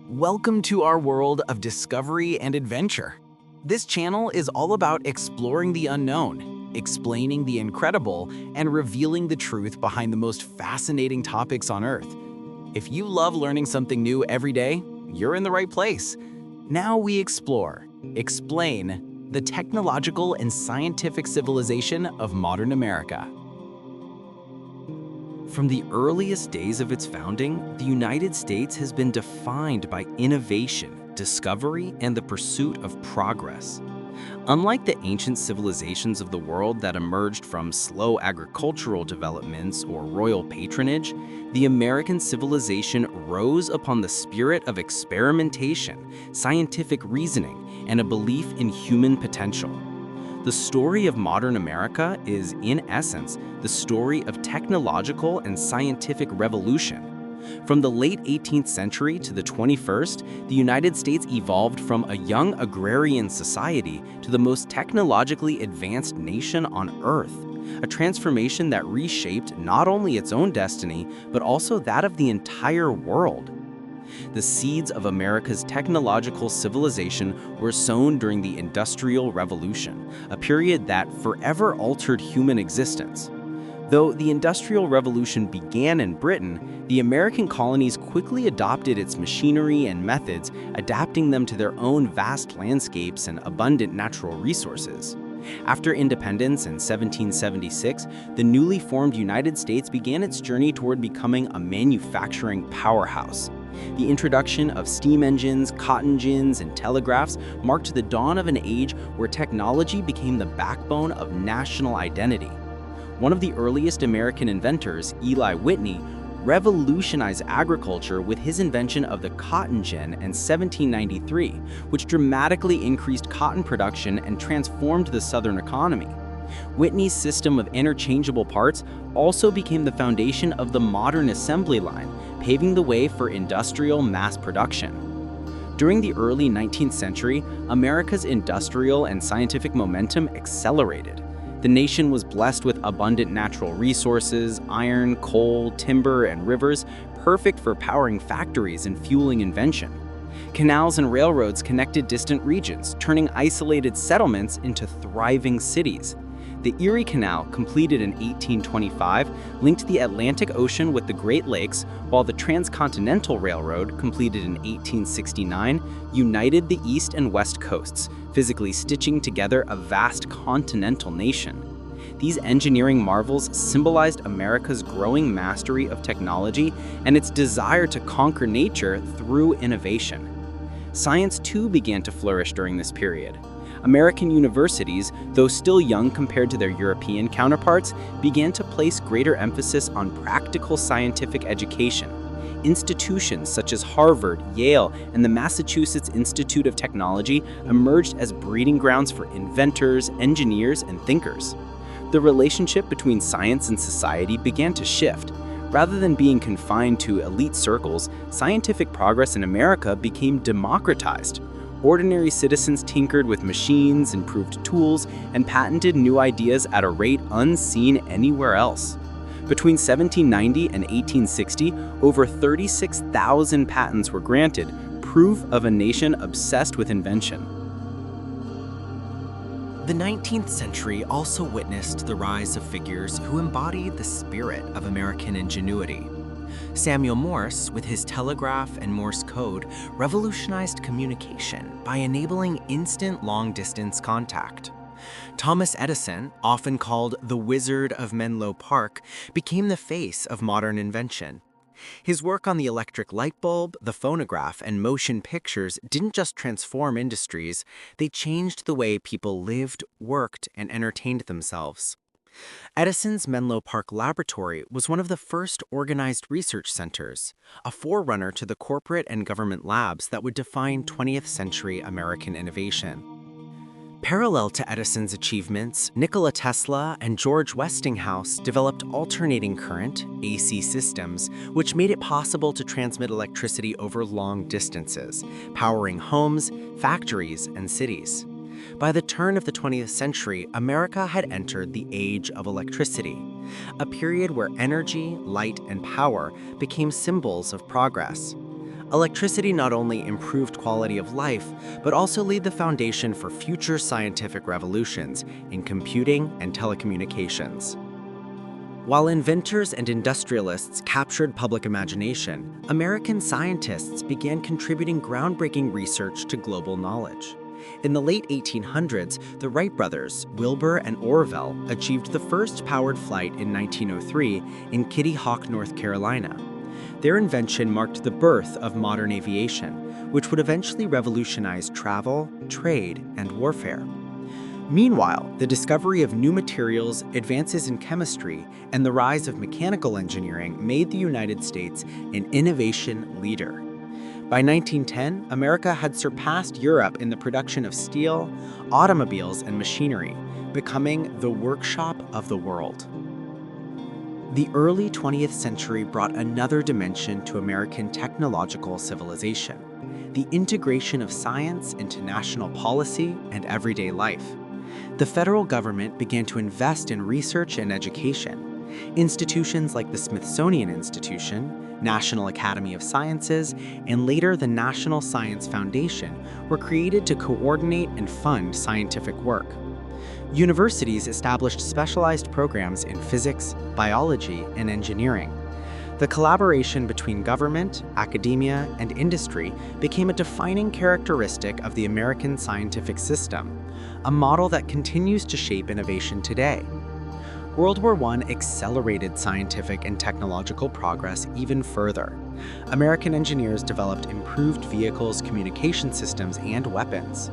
Welcome to our world of discovery and adventure. This channel is all about exploring the unknown, explaining the incredible, and revealing the truth behind the most fascinating topics on Earth. If you love learning something new every day, you're in the right place. Now we explain the technological and scientific civilization of modern America. From the earliest days of its founding, the United States has been defined by innovation, discovery, and the pursuit of progress. Unlike the ancient civilizations of the world that emerged from slow agricultural developments or royal patronage, the American civilization rose upon the spirit of experimentation, scientific reasoning, and a belief in human potential. The story of modern America is, in essence, the story of technological and scientific revolution. From the late 18th century to the 21st, the United States evolved from a young agrarian society to the most technologically advanced nation on Earth, a transformation that reshaped not only its own destiny, but also that of the entire world. The seeds of America's technological civilization were sown during the Industrial Revolution, a period that forever altered human existence. Though the Industrial Revolution began in Britain, the American colonies quickly adopted its machinery and methods, adapting them to their own vast landscapes and abundant natural resources. After independence in 1776, the newly formed United States began its journey toward becoming a manufacturing powerhouse. The introduction of steam engines, cotton gins, and telegraphs marked the dawn of an age where technology became the backbone of national identity. One of the earliest American inventors, Eli Whitney, revolutionized agriculture with his invention of the cotton gin in 1793, which dramatically increased cotton production and transformed the Southern economy. Whitney's system of interchangeable parts also became the foundation of the modern assembly line, paving the way for industrial mass production. During the early 19th century, America's industrial and scientific momentum accelerated. The nation was blessed with abundant natural resources, iron, coal, timber, and rivers, perfect for powering factories and fueling invention. Canals and railroads connected distant regions, turning isolated settlements into thriving cities. The Erie Canal, completed in 1825, linked the Atlantic Ocean with the Great Lakes, while the Transcontinental Railroad, completed in 1869, united the East and West coasts, physically stitching together a vast continental nation. These engineering marvels symbolized America's growing mastery of technology and its desire to conquer nature through innovation. Science too began to flourish during this period. American universities, though still young compared to their European counterparts, began to place greater emphasis on practical scientific education. Institutions such as Harvard, Yale, and the Massachusetts Institute of Technology emerged as breeding grounds for inventors, engineers, and thinkers. The relationship between science and society began to shift. Rather than being confined to elite circles, scientific progress in America became democratized. Ordinary citizens tinkered with machines, improved tools, and patented new ideas at a rate unseen anywhere else. Between 1790 and 1860, over 36,000 patents were granted, proof of a nation obsessed with invention. The 19th century also witnessed the rise of figures who embodied the spirit of American ingenuity. Samuel Morse, with his telegraph and Morse code, revolutionized communication by enabling instant long-distance contact. Thomas Edison, often called the Wizard of Menlo Park, became the face of modern invention. His work on the electric light bulb, the phonograph, and motion pictures didn't just transform industries, they changed the way people lived, worked, and entertained themselves. Edison's Menlo Park Laboratory was one of the first organized research centers, a forerunner to the corporate and government labs that would define 20th century American innovation. Parallel to Edison's achievements, Nikola Tesla and George Westinghouse developed alternating current, AC systems, which made it possible to transmit electricity over long distances, powering homes, factories, and cities. By the turn of the 20th century, America had entered the age of electricity, a period where energy, light, and power became symbols of progress. Electricity not only improved quality of life, but also laid the foundation for future scientific revolutions in computing and telecommunications. While inventors and industrialists captured public imagination, American scientists began contributing groundbreaking research to global knowledge. In the late 1800s, the Wright brothers, Wilbur and Orville, achieved the first powered flight in 1903 in Kitty Hawk, North Carolina. Their invention marked the birth of modern aviation, which would eventually revolutionize travel, trade, and warfare. Meanwhile, the discovery of new materials, advances in chemistry, and the rise of mechanical engineering made the United States an innovation leader. By 1910, America had surpassed Europe in the production of steel, automobiles, and machinery, becoming the workshop of the world. The early 20th century brought another dimension to American technological civilization: the integration of science into national policy and everyday life. The federal government began to invest in research and education. Institutions like the Smithsonian Institution, National Academy of Sciences, and later the National Science Foundation were created to coordinate and fund scientific work. Universities established specialized programs in physics, biology, and engineering. The collaboration between government, academia, and industry became a defining characteristic of the American scientific system, a model that continues to shape innovation today. World War I accelerated scientific and technological progress even further. American engineers developed improved vehicles, communication systems, and weapons.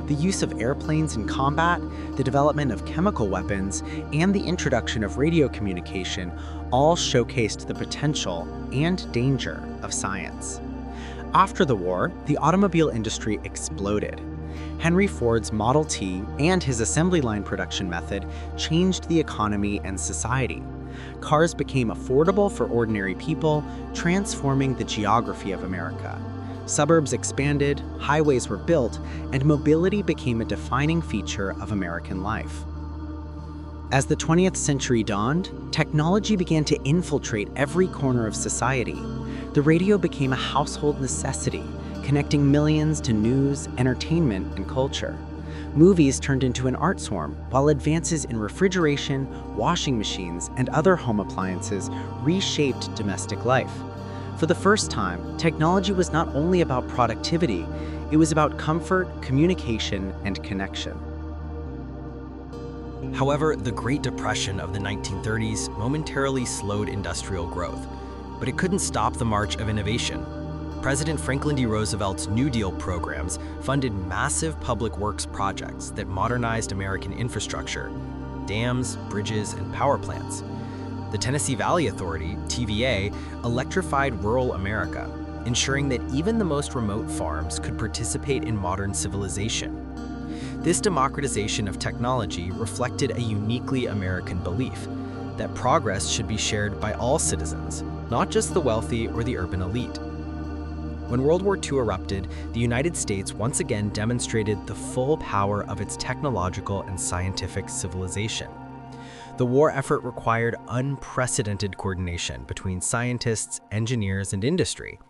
The use of airplanes in combat, the development of chemical weapons, and the introduction of radio communication all showcased the potential and danger of science. After the war, the automobile industry exploded. Henry Ford's Model T and his assembly line production method changed the economy and society. Cars became affordable for ordinary people, transforming the geography of America. Suburbs expanded, highways were built, and mobility became a defining feature of American life. As the 20th century dawned, technology began to infiltrate every corner of society. The radio became a household necessity, connecting millions to news, entertainment, and culture. Movies turned into an art form, while advances in refrigeration, washing machines, and other home appliances reshaped domestic life. For the first time, technology was not only about productivity, it was about comfort, communication, and connection. However, the Great Depression of the 1930s momentarily slowed industrial growth, but it couldn't stop the march of innovation. President Franklin D. Roosevelt's New Deal programs funded massive public works projects that modernized American infrastructure, dams, bridges, and power plants. The Tennessee Valley Authority, TVA, electrified rural America, ensuring that even the most remote farms could participate in modern civilization. This democratization of technology reflected a uniquely American belief that progress should be shared by all citizens, not just the wealthy or the urban elite. When World War II erupted, the United States once again demonstrated the full power of its technological and scientific civilization. The war effort required unprecedented coordination between scientists, engineers, and industry.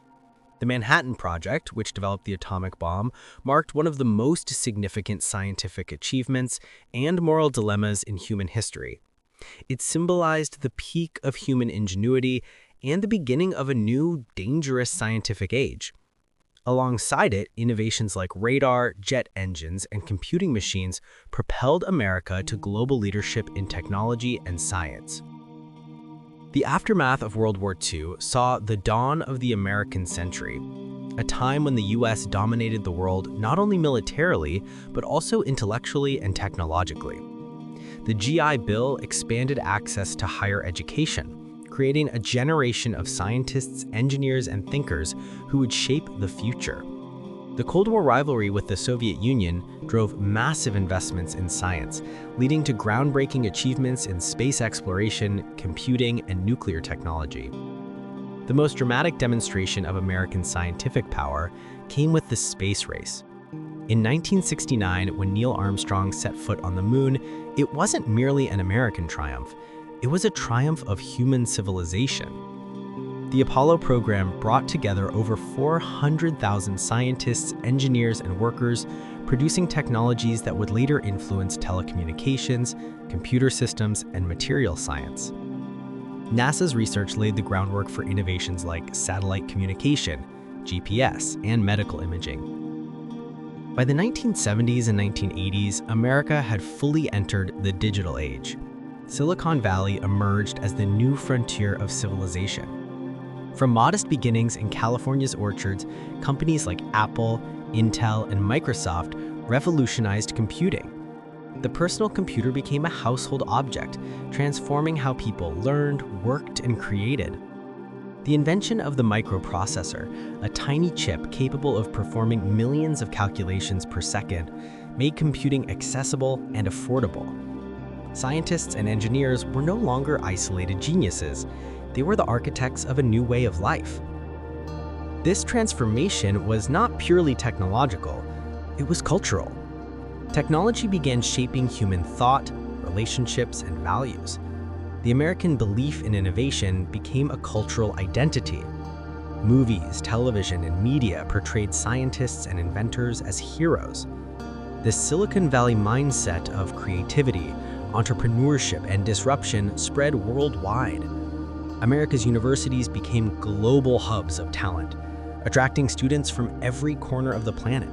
The Manhattan Project, which developed the atomic bomb, marked one of the most significant scientific achievements and moral dilemmas in human history. It symbolized the peak of human ingenuity and the beginning of a new, dangerous scientific age. Alongside it, innovations like radar, jet engines, and computing machines propelled America to global leadership in technology and science. The aftermath of World War II saw the dawn of the American century, a time when the U.S. dominated the world not only militarily, but also intellectually and technologically. The GI Bill expanded access to higher education, creating a generation of scientists, engineers, and thinkers who would shape the future. The Cold War rivalry with the Soviet Union drove massive investments in science, leading to groundbreaking achievements in space exploration, computing, and nuclear technology. The most dramatic demonstration of American scientific power came with the space race. In 1969, when Neil Armstrong set foot on the moon, it wasn't merely an American triumph. It was a triumph of human civilization. The Apollo program brought together over 400,000 scientists, engineers, and workers, producing technologies that would later influence telecommunications, computer systems, and material science. NASA's research laid the groundwork for innovations like satellite communication, GPS, and medical imaging. By the 1970s and 1980s, America had fully entered the digital age. Silicon Valley emerged as the new frontier of civilization. From modest beginnings in California's orchards, companies like Apple, Intel, and Microsoft revolutionized computing. The personal computer became a household object, transforming how people learned, worked, and created. The invention of the microprocessor, a tiny chip capable of performing millions of calculations per second, made computing accessible and affordable. Scientists and engineers were no longer isolated geniuses. They were the architects of a new way of life. This transformation was not purely technological, it was cultural. Technology began shaping human thought, relationships, and values. The American belief in innovation became a cultural identity. Movies, television, and media portrayed scientists and inventors as heroes. This Silicon Valley mindset of creativity, entrepreneurship, and disruption spread worldwide. America's universities became global hubs of talent, attracting students from every corner of the planet.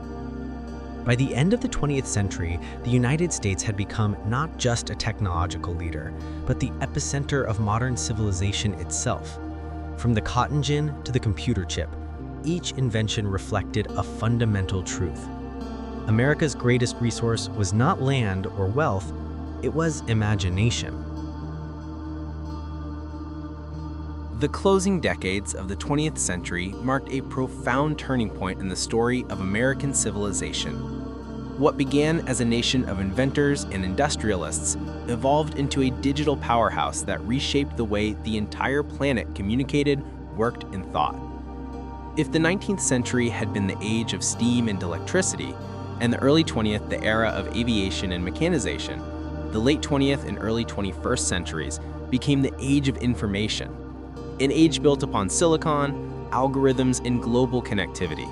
By the end of the 20th century, the United States had become not just a technological leader, but the epicenter of modern civilization itself. From the cotton gin to the computer chip, each invention reflected a fundamental truth. America's greatest resource was not land or wealth, it was imagination. The closing decades of the 20th century marked a profound turning point in the story of American civilization. What began as a nation of inventors and industrialists evolved into a digital powerhouse that reshaped the way the entire planet communicated, worked, and thought. If the 19th century had been the age of steam and electricity, and the early 20th the era of aviation and mechanization, the late 20th and early 21st centuries became the age of information. An age built upon silicon, algorithms, and global connectivity.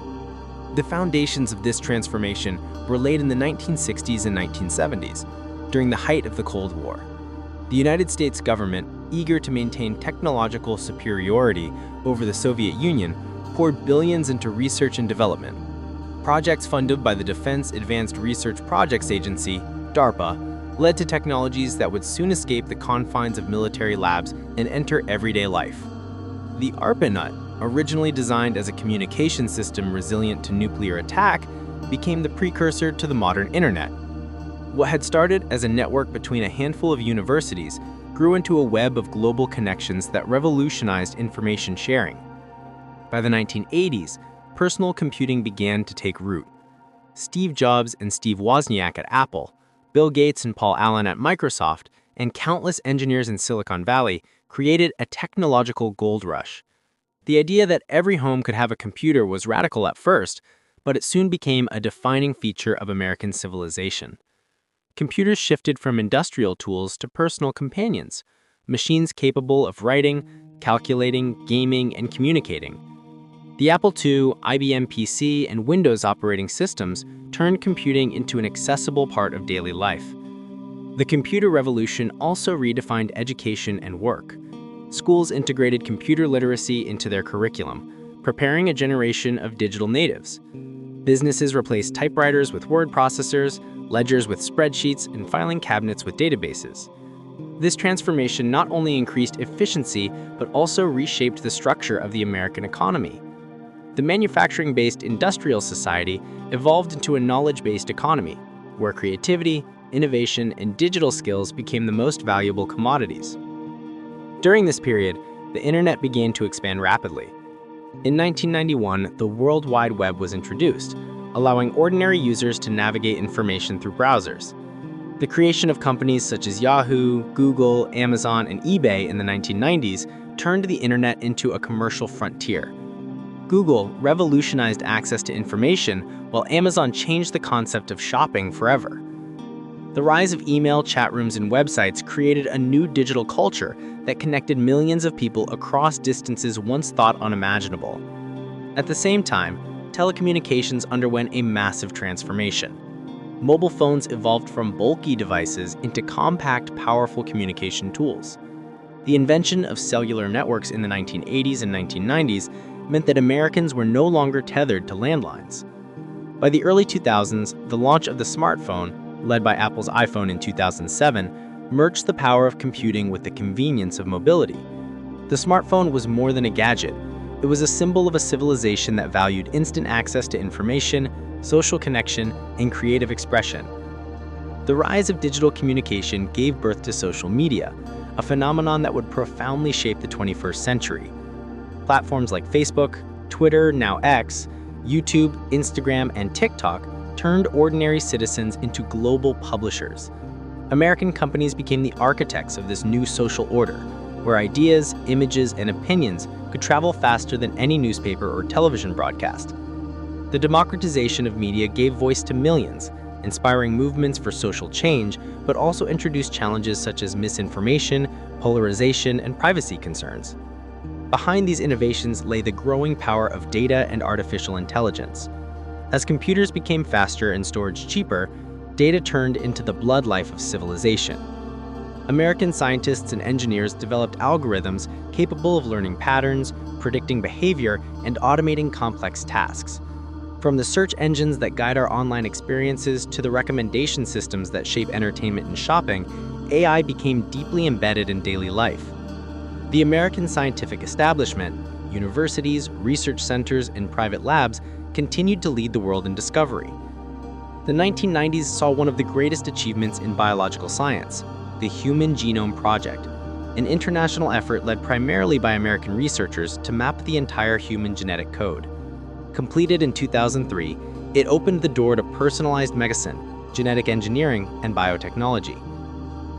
The foundations of this transformation were laid in the 1960s and 1970s, during the height of the Cold War. The United States government, eager to maintain technological superiority over the Soviet Union, poured billions into research and development. Projects funded by the Defense Advanced Research Projects Agency, DARPA, led to technologies that would soon escape the confines of military labs and enter everyday life. The ARPANET, originally designed as a communication system resilient to nuclear attack, became the precursor to the modern internet. What had started as a network between a handful of universities grew into a web of global connections that revolutionized information sharing. By the 1980s, personal computing began to take root. Steve Jobs and Steve Wozniak at Apple, Bill Gates and Paul Allen at Microsoft, and countless engineers in Silicon Valley created a technological gold rush. The idea that every home could have a computer was radical at first, but it soon became a defining feature of American civilization. Computers shifted from industrial tools to personal companions, machines capable of writing, calculating, gaming, and communicating. The Apple II, IBM PC, and Windows operating systems turned computing into an accessible part of daily life. The computer revolution also redefined education and work. Schools integrated computer literacy into their curriculum, preparing a generation of digital natives. Businesses replaced typewriters with word processors, ledgers with spreadsheets, and filing cabinets with databases. This transformation not only increased efficiency, but also reshaped the structure of the American economy. The manufacturing-based industrial society evolved into a knowledge-based economy, where creativity, innovation, and digital skills became the most valuable commodities. During this period, the internet began to expand rapidly. In 1991, the World Wide Web was introduced, allowing ordinary users to navigate information through browsers. The creation of companies such as Yahoo, Google, Amazon, and eBay in the 1990s turned the internet into a commercial frontier. Google revolutionized access to information, while Amazon changed the concept of shopping forever. The rise of email, chat rooms, and websites created a new digital culture that connected millions of people across distances once thought unimaginable. At the same time, telecommunications underwent a massive transformation. Mobile phones evolved from bulky devices into compact, powerful communication tools. The invention of cellular networks in the 1980s and 1990s meant that Americans were no longer tethered to landlines. By the early 2000s, the launch of the smartphone, led by Apple's iPhone in 2007, merged the power of computing with the convenience of mobility. The smartphone was more than a gadget. It was a symbol of a civilization that valued instant access to information, social connection, and creative expression. The rise of digital communication gave birth to social media, a phenomenon that would profoundly shape the 21st century. Platforms like Facebook, Twitter, now X, YouTube, Instagram, and TikTok turned ordinary citizens into global publishers. American companies became the architects of this new social order, where ideas, images, and opinions could travel faster than any newspaper or television broadcast. The democratization of media gave voice to millions, inspiring movements for social change, but also introduced challenges such as misinformation, polarization, and privacy concerns. Behind these innovations lay the growing power of data and artificial intelligence. As computers became faster and storage cheaper, data turned into the blood life of civilization. American scientists and engineers developed algorithms capable of learning patterns, predicting behavior, and automating complex tasks. From the search engines that guide our online experiences to the recommendation systems that shape entertainment and shopping, AI became deeply embedded in daily life. The American scientific establishment, universities, research centers, and private labs continued to lead the world in discovery. The 1990s saw one of the greatest achievements in biological science, the Human Genome Project, an international effort led primarily by American researchers to map the entire human genetic code. Completed in 2003, it opened the door to personalized medicine, genetic engineering, and biotechnology.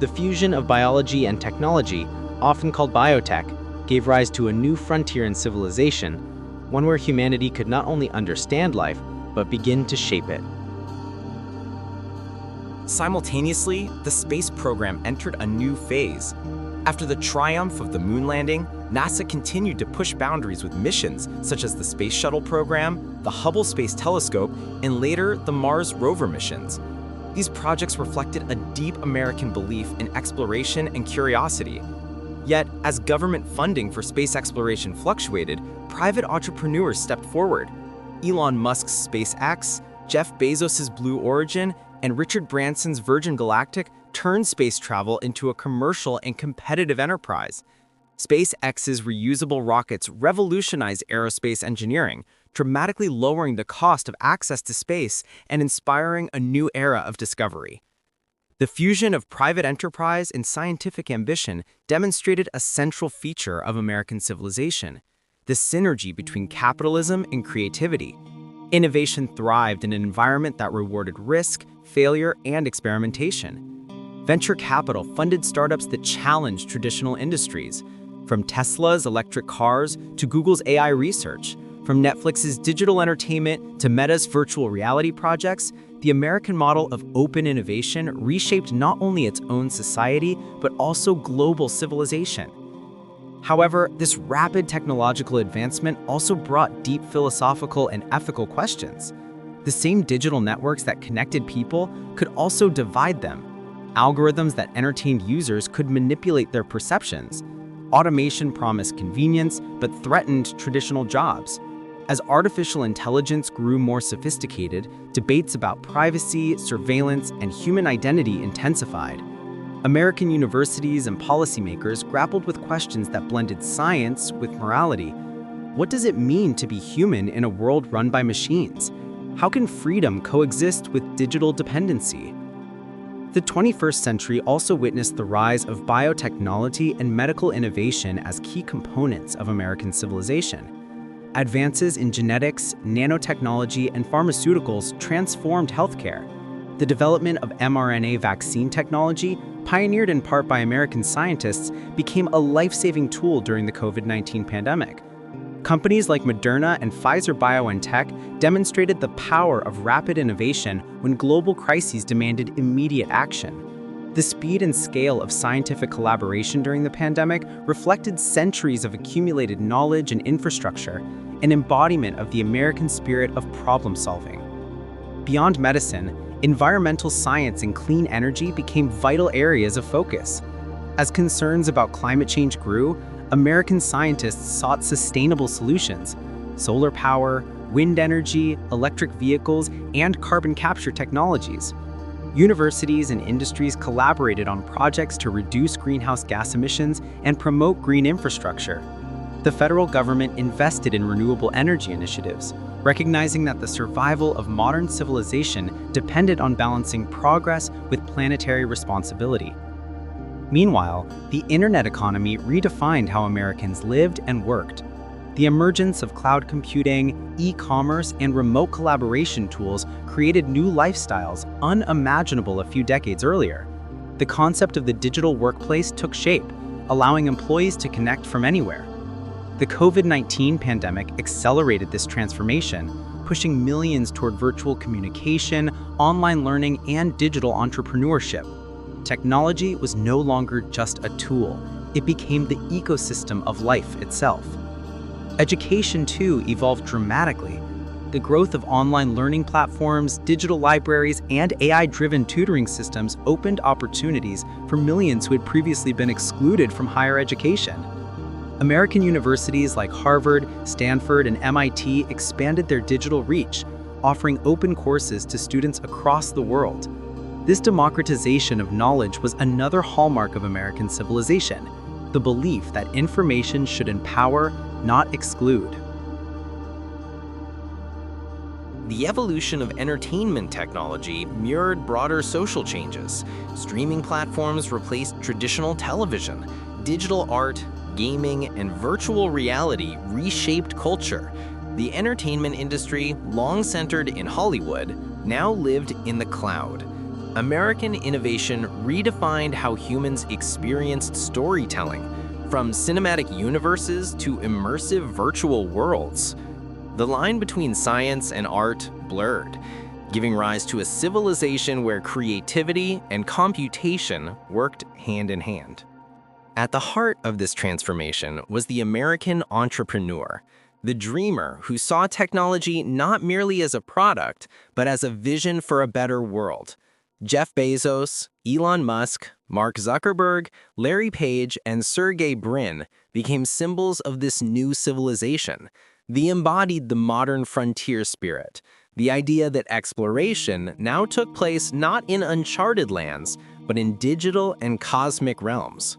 The fusion of biology and technology, often called biotech, gave rise to a new frontier in civilization, one where humanity could not only understand life, but begin to shape it. Simultaneously, the space program entered a new phase. After the triumph of the moon landing, NASA continued to push boundaries with missions such as the Space Shuttle program, the Hubble Space Telescope, and later the Mars rover missions. These projects reflected a deep American belief in exploration and curiosity. Yet, as government funding for space exploration fluctuated, private entrepreneurs stepped forward. Elon Musk's SpaceX, Jeff Bezos' Blue Origin, and Richard Branson's Virgin Galactic turned space travel into a commercial and competitive enterprise. SpaceX's reusable rockets revolutionized aerospace engineering, dramatically lowering the cost of access to space and inspiring a new era of discovery. The fusion of private enterprise and scientific ambition demonstrated a central feature of American civilization: the synergy between capitalism and creativity. Innovation thrived in an environment that rewarded risk, failure, and experimentation. Venture capital funded startups that challenged traditional industries, from Tesla's electric cars to Google's AI research, from Netflix's digital entertainment to Meta's virtual reality projects. The American model of open innovation reshaped not only its own society, but also global civilization. However, this rapid technological advancement also brought deep philosophical and ethical questions. The same digital networks that connected people could also divide them. Algorithms that entertained users could manipulate their perceptions. Automation promised convenience, but threatened traditional jobs. As artificial intelligence grew more sophisticated, debates about privacy, surveillance, and human identity intensified. American universities and policymakers grappled with questions that blended science with morality. What does it mean to be human in a world run by machines? How can freedom coexist with digital dependency? The 21st century also witnessed the rise of biotechnology and medical innovation as key components of American civilization. Advances in genetics, nanotechnology, and pharmaceuticals transformed healthcare. The development of mRNA vaccine technology, pioneered in part by American scientists, became a life-saving tool during the COVID-19 pandemic. Companies like Moderna and Pfizer BioNTech demonstrated the power of rapid innovation when global crises demanded immediate action. The speed and scale of scientific collaboration during the pandemic reflected centuries of accumulated knowledge and infrastructure, an embodiment of the American spirit of problem solving. Beyond medicine, environmental science and clean energy became vital areas of focus. As concerns about climate change grew, American scientists sought sustainable solutions: solar power, wind energy, electric vehicles, and carbon capture technologies. Universities and industries collaborated on projects to reduce greenhouse gas emissions and promote green infrastructure. The federal government invested in renewable energy initiatives, recognizing that the survival of modern civilization depended on balancing progress with planetary responsibility. Meanwhile, the internet economy redefined how Americans lived and worked. The emergence of cloud computing, e-commerce, and remote collaboration tools created new lifestyles unimaginable a few decades earlier. The concept of the digital workplace took shape, allowing employees to connect from anywhere. The COVID-19 pandemic accelerated this transformation, pushing millions toward virtual communication, online learning, and digital entrepreneurship. Technology was no longer just a tool. It became the ecosystem of life itself. Education, too, evolved dramatically. The growth of online learning platforms, digital libraries, and AI-driven tutoring systems opened opportunities for millions who had previously been excluded from higher education. American universities like Harvard, Stanford, and MIT expanded their digital reach, offering open courses to students across the world. This democratization of knowledge was another hallmark of American civilization, the belief that information should empower, not exclude. The evolution of entertainment technology mirrored broader social changes. Streaming platforms replaced traditional television. Digital art, gaming, and virtual reality reshaped culture. The entertainment industry, long centered in Hollywood, now lived in the cloud. American innovation redefined how humans experienced storytelling, from cinematic universes to immersive virtual worlds. The line between science and art blurred, giving rise to a civilization where creativity and computation worked hand in hand. At the heart of this transformation was the American entrepreneur, the dreamer who saw technology not merely as a product, but as a vision for a better world. Jeff Bezos, Elon Musk, Mark Zuckerberg, Larry Page, and Sergey Brin became symbols of this new civilization. They embodied the modern frontier spirit, the idea that exploration now took place not in uncharted lands, but in digital and cosmic realms.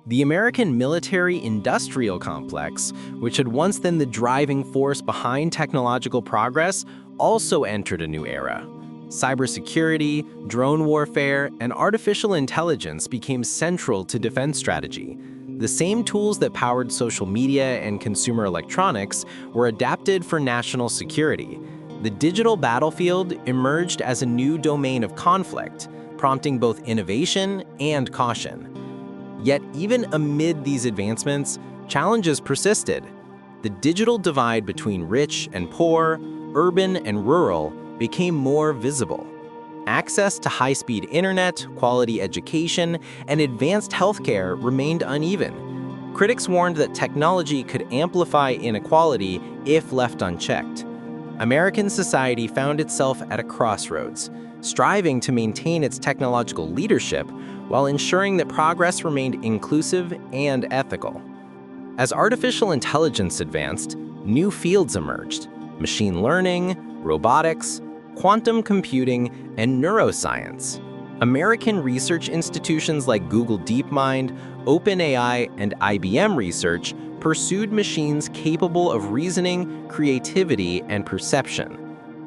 The American military-industrial complex, which had once been the driving force behind technological progress, also entered a new era. Cybersecurity, drone warfare, and artificial intelligence became central to defense strategy. The same tools that powered social media and consumer electronics were adapted for national security. The digital battlefield emerged as a new domain of conflict, prompting both innovation and caution. Yet even amid these advancements, challenges persisted. The digital divide between rich and poor, urban and rural, became more visible. Access to high-speed internet, quality education, and advanced healthcare remained uneven. Critics warned that technology could amplify inequality if left unchecked. American society found itself at a crossroads, striving to maintain its technological leadership while ensuring that progress remained inclusive and ethical. As artificial intelligence advanced, new fields emerged: machine learning, robotics, quantum computing, and neuroscience. American research institutions like Google DeepMind, OpenAI, and IBM Research pursued machines capable of reasoning, creativity, and perception.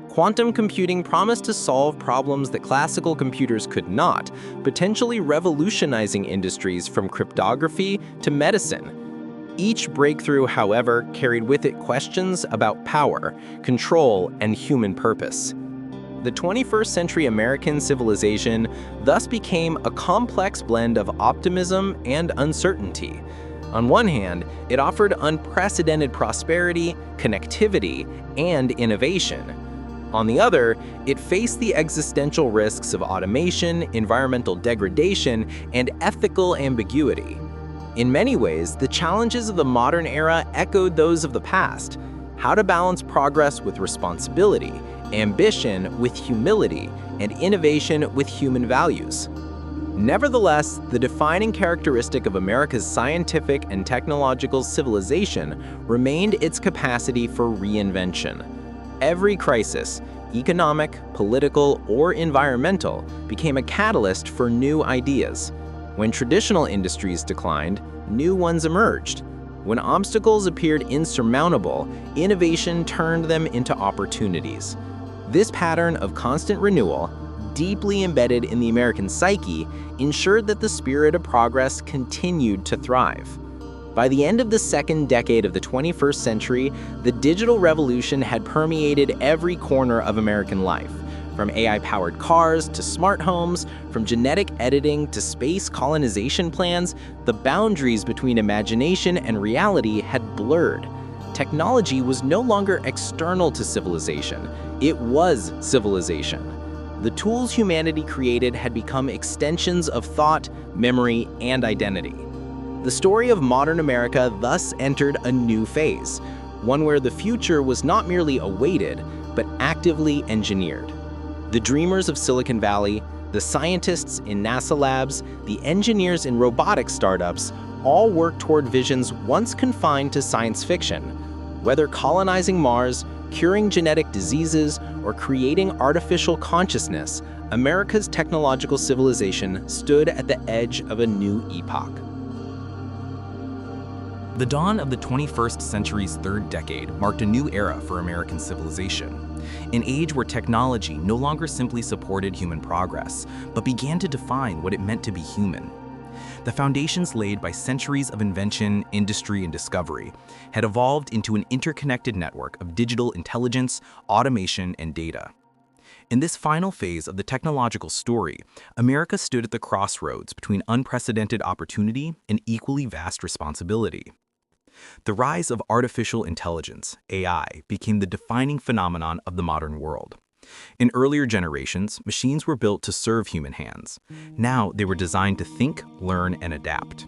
Quantum computing promised to solve problems that classical computers could not, potentially revolutionizing industries from cryptography to medicine. Each breakthrough, however, carried with it questions about power, control, and human purpose. The 21st century American civilization thus became a complex blend of optimism and uncertainty. On one hand, it offered unprecedented prosperity, connectivity, and innovation. On the other, it faced the existential risks of automation, environmental degradation, and ethical ambiguity. In many ways, the challenges of the modern era echoed those of the past: how to balance progress with responsibility, ambition with humility, and innovation with human values. Nevertheless, the defining characteristic of America's scientific and technological civilization remained its capacity for reinvention. Every crisis, economic, political, or environmental, became a catalyst for new ideas. When traditional industries declined, new ones emerged. When obstacles appeared insurmountable, innovation turned them into opportunities. This pattern of constant renewal, deeply embedded in the American psyche, ensured that the spirit of progress continued to thrive. By the end of the second decade of the 21st century, the digital revolution had permeated every corner of American life. From AI-powered cars to smart homes, from genetic editing to space colonization plans, the boundaries between imagination and reality had blurred. Technology was no longer external to civilization, it was civilization. The tools humanity created had become extensions of thought, memory, and identity. The story of modern America thus entered a new phase, one where the future was not merely awaited, but actively engineered. The dreamers of Silicon Valley, the scientists in NASA labs, the engineers in robotics startups, all worked toward visions once confined to science fiction. Whether colonizing Mars, curing genetic diseases, or creating artificial consciousness, America's technological civilization stood at the edge of a new epoch. The dawn of the 21st century's third decade marked a new era for American civilization, an age where technology no longer simply supported human progress, but began to define what it meant to be human. The foundations laid by centuries of invention, industry, and discovery had evolved into an interconnected network of digital intelligence, automation, and data. In this final phase of the technological story, America stood at the crossroads between unprecedented opportunity and equally vast responsibility. The rise of artificial intelligence, AI, became the defining phenomenon of the modern world. In earlier generations, machines were built to serve human hands. Now they were designed to think, learn, and adapt.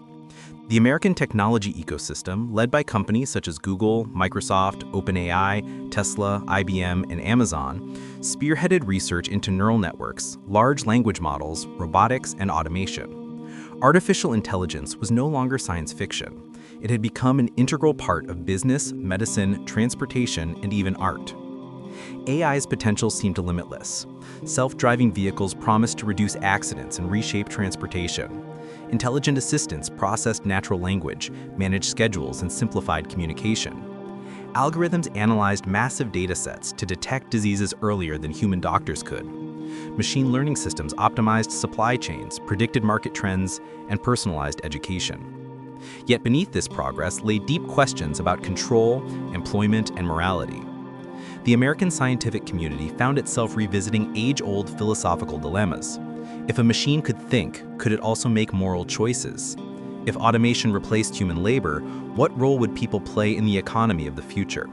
The American technology ecosystem, led by companies such as Google, Microsoft, OpenAI, Tesla, IBM, and Amazon, spearheaded research into neural networks, large language models, robotics, and automation. Artificial intelligence was no longer science fiction. It had become an integral part of business, medicine, transportation, and even art. AI's potential seemed limitless. Self-driving vehicles promised to reduce accidents and reshape transportation. Intelligent assistants processed natural language, managed schedules, and simplified communication. Algorithms analyzed massive data sets to detect diseases earlier than human doctors could. Machine learning systems optimized supply chains, predicted market trends, and personalized education. Yet beneath this progress lay deep questions about control, employment, and morality. The American scientific community found itself revisiting age-old philosophical dilemmas. If a machine could think, could it also make moral choices? If automation replaced human labor, what role would people play in the economy of the future?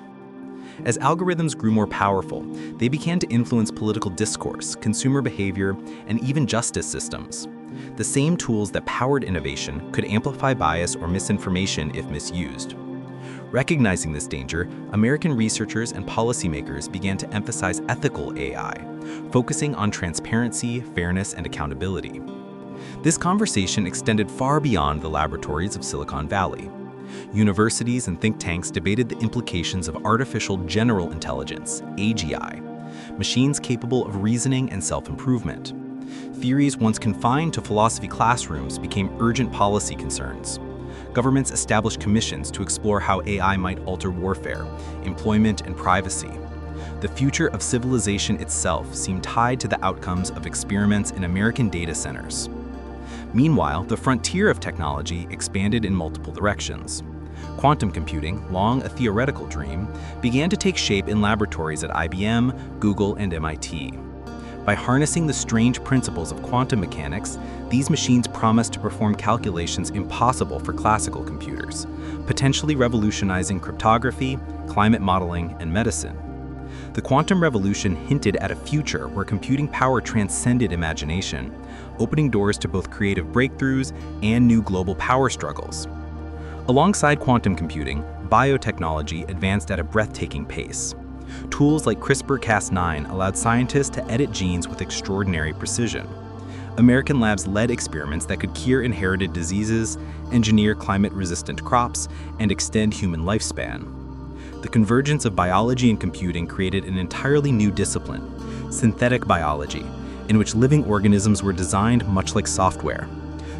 As algorithms grew more powerful, they began to influence political discourse, consumer behavior, and even justice systems. The same tools that powered innovation could amplify bias or misinformation if misused. Recognizing this danger, American researchers and policymakers began to emphasize ethical AI, focusing on transparency, fairness, and accountability. This conversation extended far beyond the laboratories of Silicon Valley. Universities and think tanks debated the implications of artificial general intelligence, AGI, machines capable of reasoning and self-improvement. Theories once confined to philosophy classrooms became urgent policy concerns. Governments established commissions to explore how AI might alter warfare, employment, and privacy. The future of civilization itself seemed tied to the outcomes of experiments in American data centers. Meanwhile, the frontier of technology expanded in multiple directions. Quantum computing, long a theoretical dream, began to take shape in laboratories at IBM, Google, and MIT. By harnessing the strange principles of quantum mechanics, these machines promised to perform calculations impossible for classical computers, potentially revolutionizing cryptography, climate modeling, and medicine. The quantum revolution hinted at a future where computing power transcended imagination, opening doors to both creative breakthroughs and new global power struggles. Alongside quantum computing, biotechnology advanced at a breathtaking pace. Tools like CRISPR-Cas9 allowed scientists to edit genes with extraordinary precision. American labs led experiments that could cure inherited diseases, engineer climate-resistant crops, and extend human lifespan. The convergence of biology and computing created an entirely new discipline, synthetic biology, in which living organisms were designed much like software.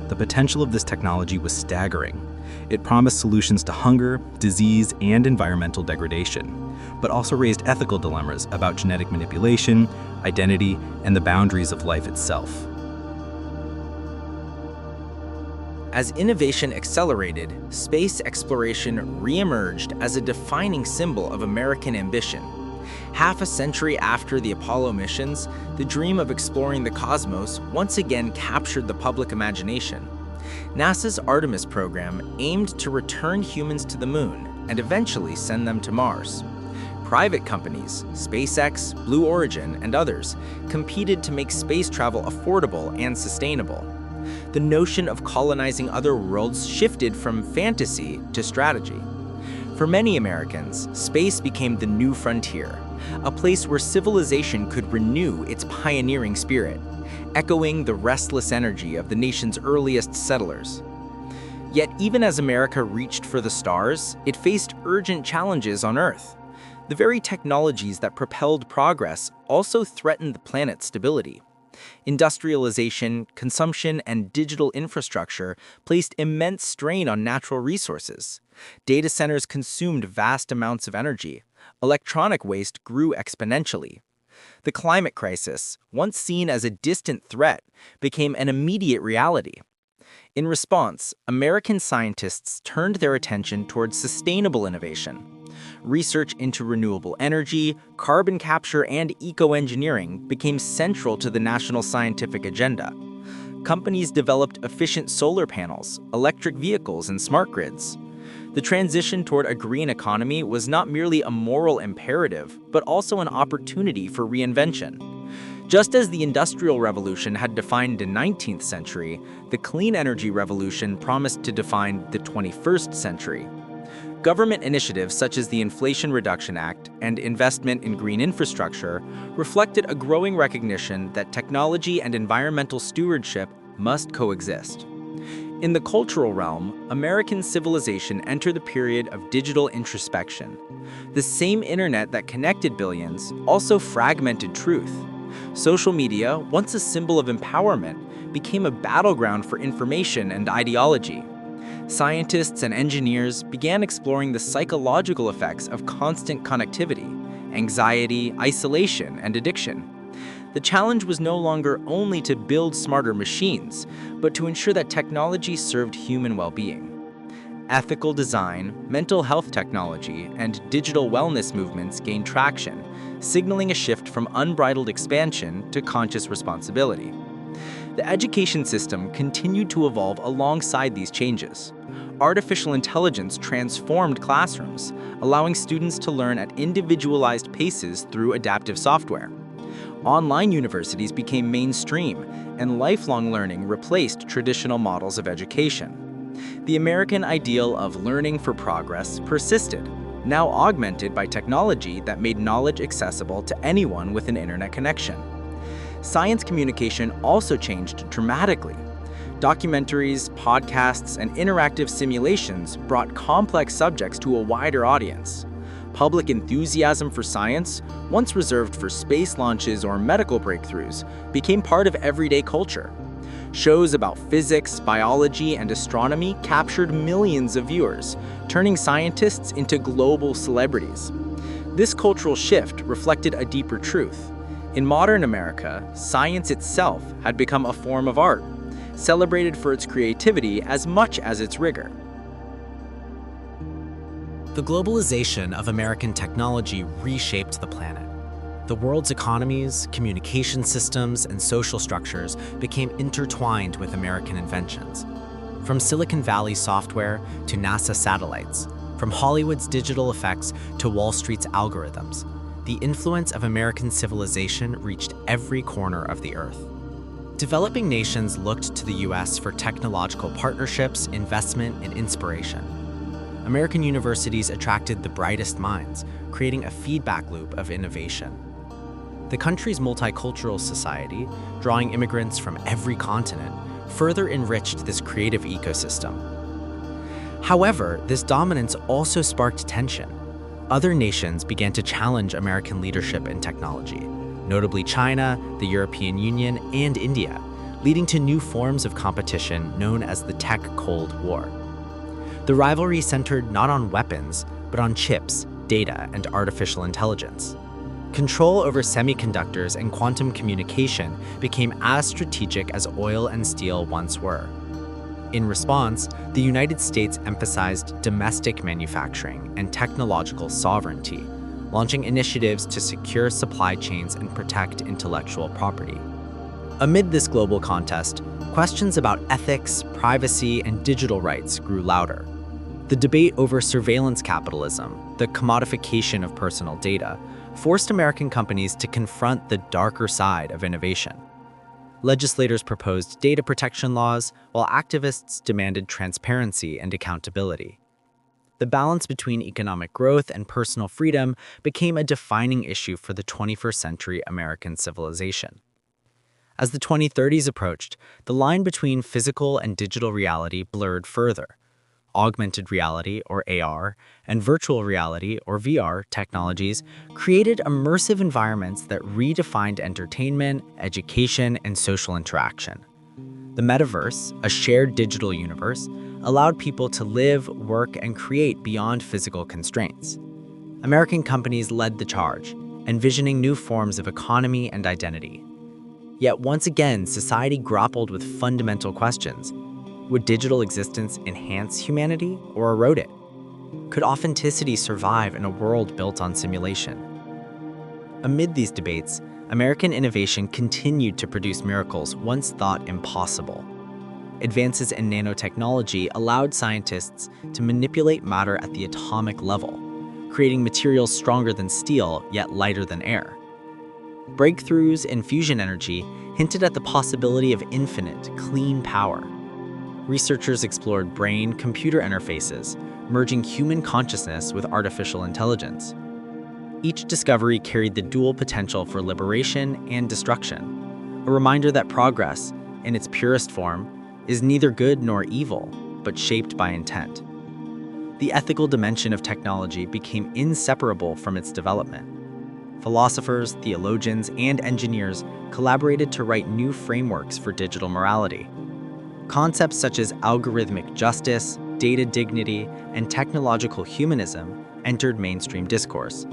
The potential of this technology was staggering. It promised solutions to hunger, disease, and environmental degradation, but also raised ethical dilemmas about genetic manipulation, identity, and the boundaries of life itself. As innovation accelerated, space exploration re-emerged as a defining symbol of American ambition. Half a century after the Apollo missions, the dream of exploring the cosmos once again captured the public imagination. NASA's Artemis program aimed to return humans to the moon and eventually send them to Mars. Private companies, SpaceX, Blue Origin, and others, competed to make space travel affordable and sustainable. The notion of colonizing other worlds shifted from fantasy to strategy. For many Americans, space became the new frontier, a place where civilization could renew its pioneering spirit, echoing the restless energy of the nation's earliest settlers. Yet even as America reached for the stars, it faced urgent challenges on Earth. The very technologies that propelled progress also threatened the planet's stability. Industrialization, consumption, and digital infrastructure placed immense strain on natural resources. Data centers consumed vast amounts of energy. Electronic waste grew exponentially. The climate crisis, once seen as a distant threat, became an immediate reality. In response, American scientists turned their attention towards sustainable innovation. Research into renewable energy, carbon capture, and eco-engineering became central to the national scientific agenda. Companies developed efficient solar panels, electric vehicles, and smart grids. The transition toward a green economy was not merely a moral imperative, but also an opportunity for reinvention. Just as the Industrial Revolution had defined the 19th century, the clean energy revolution promised to define the 21st century. Government initiatives such as the Inflation Reduction Act and investment in green infrastructure reflected a growing recognition that technology and environmental stewardship must coexist. In the cultural realm, American civilization entered the period of digital introspection. The same internet that connected billions also fragmented truth. Social media, once a symbol of empowerment, became a battleground for information and ideology. Scientists and engineers began exploring the psychological effects of constant connectivity, anxiety, isolation, and addiction. The challenge was no longer only to build smarter machines, but to ensure that technology served human well-being. Ethical design, mental health technology, and digital wellness movements gained traction, signaling a shift from unbridled expansion to conscious responsibility. The education system continued to evolve alongside these changes. Artificial intelligence transformed classrooms, allowing students to learn at individualized paces through adaptive software. Online universities became mainstream, and lifelong learning replaced traditional models of education. The American ideal of learning for progress persisted, now augmented by technology that made knowledge accessible to anyone with an internet connection. Science communication also changed dramatically. Documentaries, podcasts, and interactive simulations brought complex subjects to a wider audience. Public enthusiasm for science, once reserved for space launches or medical breakthroughs, became part of everyday culture. Shows about physics, biology, and astronomy captured millions of viewers, turning scientists into global celebrities. This cultural shift reflected a deeper truth. In modern America, science itself had become a form of art, celebrated for its creativity as much as its rigor. The globalization of American technology reshaped the planet. The world's economies, communication systems, and social structures became intertwined with American inventions. From Silicon Valley software to NASA satellites, from Hollywood's digital effects to Wall Street's algorithms, the influence of American civilization reached every corner of the earth. Developing nations looked to the U.S. for technological partnerships, investment, and inspiration. American universities attracted the brightest minds, creating a feedback loop of innovation. The country's multicultural society, drawing immigrants from every continent, further enriched this creative ecosystem. However, this dominance also sparked tension. Other nations began to challenge American leadership in technology, notably China, the European Union, and India, leading to new forms of competition known as the Tech Cold War. The rivalry centered not on weapons, but on chips, data, and artificial intelligence. Control over semiconductors and quantum communication became as strategic as oil and steel once were. In response, the United States emphasized domestic manufacturing and technological sovereignty, launching initiatives to secure supply chains and protect intellectual property. Amid this global contest, questions about ethics, privacy, and digital rights grew louder. The debate over surveillance capitalism, the commodification of personal data, forced American companies to confront the darker side of innovation. Legislators proposed data protection laws, while activists demanded transparency and accountability. The balance between economic growth and personal freedom became a defining issue for the 21st century American civilization. As the 2030s approached, the line between physical and digital reality blurred further. Augmented reality, or AR, and virtual reality, or VR, technologies created immersive environments that redefined entertainment, education, and social interaction. The metaverse, a shared digital universe, allowed people to live, work, and create beyond physical constraints. American companies led the charge, envisioning new forms of economy and identity. Yet once again, society grappled with fundamental questions. Would digital existence enhance humanity or erode it? Could authenticity survive in a world built on simulation? Amid these debates, American innovation continued to produce miracles once thought impossible. Advances in nanotechnology allowed scientists to manipulate matter at the atomic level, creating materials stronger than steel yet lighter than air. Breakthroughs in fusion energy hinted at the possibility of infinite, clean power. Researchers explored brain-computer interfaces, merging human consciousness with artificial intelligence. Each discovery carried the dual potential for liberation and destruction, a reminder that progress, in its purest form, is neither good nor evil, but shaped by intent. The ethical dimension of technology became inseparable from its development. Philosophers, theologians, and engineers collaborated to write new frameworks for digital morality. Concepts such as algorithmic justice, data dignity, and technological humanism entered mainstream discourse.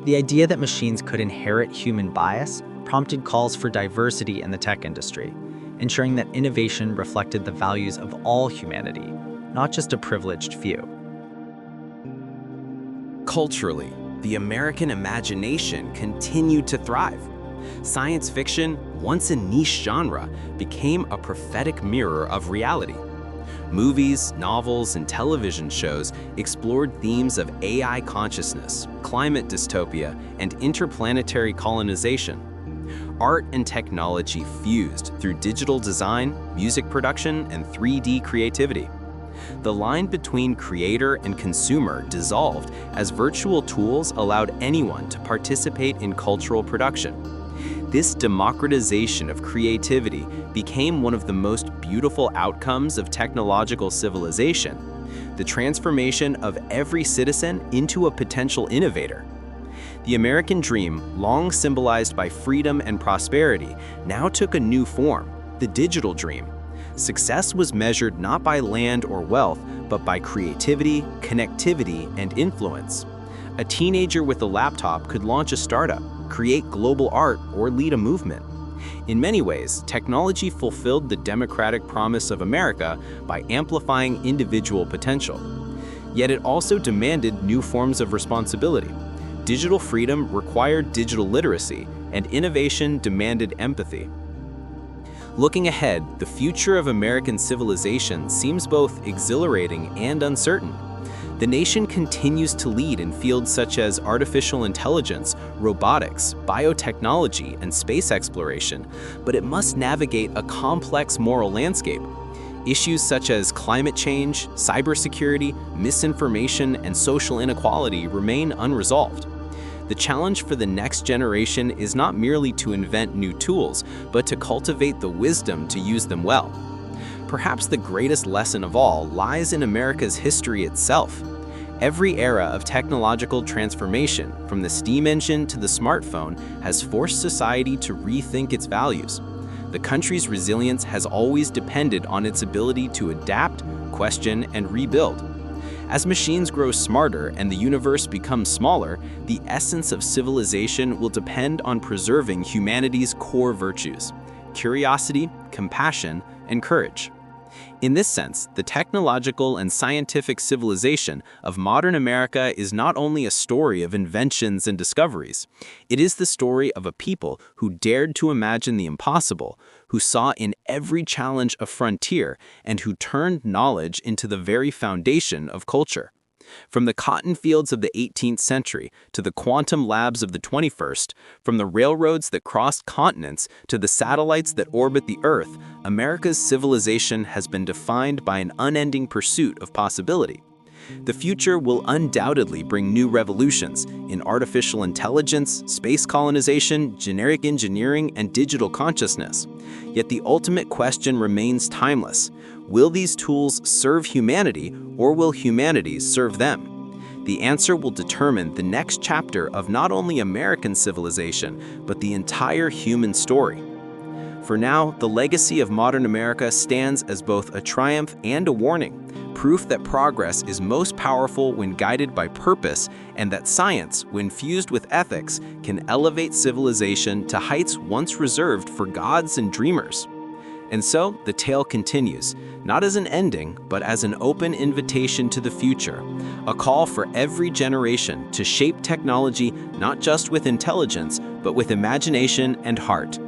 The idea that machines could inherit human bias prompted calls for diversity in the tech industry, ensuring that innovation reflected the values of all humanity, not just a privileged few. Culturally, the American imagination continued to thrive. Science fiction, once a niche genre, became a prophetic mirror of reality. Movies, novels, and television shows explored themes of AI consciousness, climate dystopia, and interplanetary colonization. Art and technology fused through digital design, music production, and 3D creativity. The line between creator and consumer dissolved as virtual tools allowed anyone to participate in cultural production. This democratization of creativity became one of the most beautiful outcomes of technological civilization, the transformation of every citizen into a potential innovator. The American dream, long symbolized by freedom and prosperity, now took a new form, the digital dream. Success was measured not by land or wealth, but by creativity, connectivity, and influence. A teenager with a laptop could launch a startup, create global art, or lead a movement. In many ways, technology fulfilled the democratic promise of America by amplifying individual potential. Yet it also demanded new forms of responsibility. Digital freedom required digital literacy, and innovation demanded empathy. Looking ahead, the future of American civilization seems both exhilarating and uncertain. The nation continues to lead in fields such as artificial intelligence, robotics, biotechnology, and space exploration, but it must navigate a complex moral landscape. Issues such as climate change, cybersecurity, misinformation, and social inequality remain unresolved. The challenge for the next generation is not merely to invent new tools, but to cultivate the wisdom to use them well. Perhaps the greatest lesson of all lies in America's history itself. Every era of technological transformation, from the steam engine to the smartphone, has forced society to rethink its values. The country's resilience has always depended on its ability to adapt, question, and rebuild. As machines grow smarter and the universe becomes smaller, the essence of civilization will depend on preserving humanity's core virtues: curiosity, compassion, and courage. In this sense, the technological and scientific civilization of modern America is not only a story of inventions and discoveries, it is the story of a people who dared to imagine the impossible, who saw in every challenge a frontier, and who turned knowledge into the very foundation of culture. From the cotton fields of the 18th century to the quantum labs of the 21st, from the railroads that crossed continents to the satellites that orbit the Earth, America's civilization has been defined by an unending pursuit of possibility. The future will undoubtedly bring new revolutions in artificial intelligence, space colonization, genetic engineering, and digital consciousness. Yet the ultimate question remains timeless. Will these tools serve humanity, or will humanity serve them? The answer will determine the next chapter of not only American civilization, but the entire human story. For now, the legacy of modern America stands as both a triumph and a warning, proof that progress is most powerful when guided by purpose, and that science, when fused with ethics, can elevate civilization to heights once reserved for gods and dreamers. And so, the tale continues, not as an ending, but as an open invitation to the future, a call for every generation to shape technology not just with intelligence, but with imagination and heart.